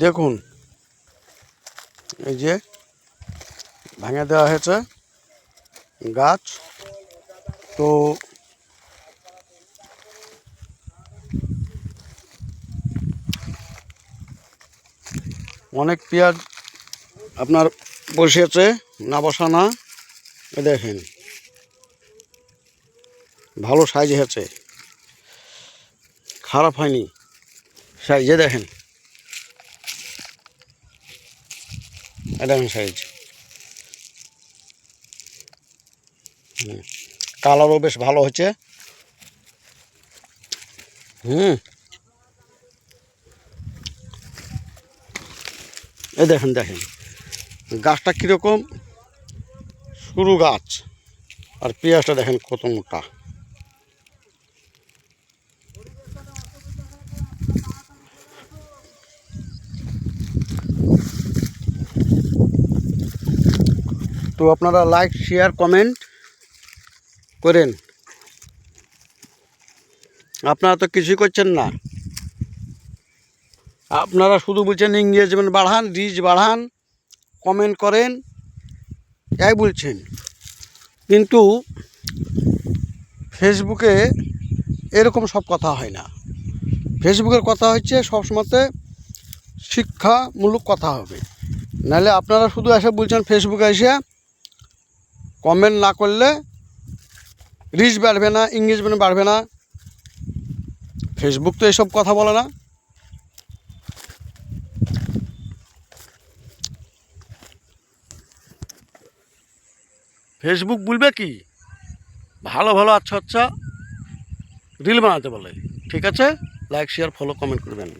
দেখুন এই যে ভাঙে দেওয়া হয়েছে গাছ। তো অনেক পেঁয়াজ আপনার বসেছে, না বসা না। এ দেখেন ভালো সাইজ হয়েছে, খারাপ হয়নি সাইজে। দেখেন দেখেন সাইজ, কালারও বেশ ভালো হচ্ছে। এই দেখেন দেখেন গাছটা কীরকম সরু গাছ, আর পেঁয়াজটা দেখেন কত মোটা। তো আপনারা লাইক শেয়ার কমেন্ট করেন। আপনারা তো কিছুই করছেন না, আপনারা শুধু বলছেন এঙ্গেজমেন্ট বাড়ান, রিচ বাড়ান, কমেন্ট করেন, তাই বলছেন। কিন্তু ফেসবুকে এরকম সব কথা হয় না। ফেসবুকের কথা হচ্ছে সবসময়তে শিক্ষামূলক কথা হবে। নাহলে আপনারা শুধু এসে বলছেন ফেসবুকে এসে কমেন্ট না করলে রিচ বাড়বে না, এঙ্গেজমেন্ট বাড়বে না। ফেসবুক তো এসব কথা বলে না। ফেসবুক বলবে কি ভালো ভালো আচ্ছা আচ্ছা রিল বানাতে বলে। ঠিক আছে, লাইক শেয়ার ফলো কমেন্ট করবেন।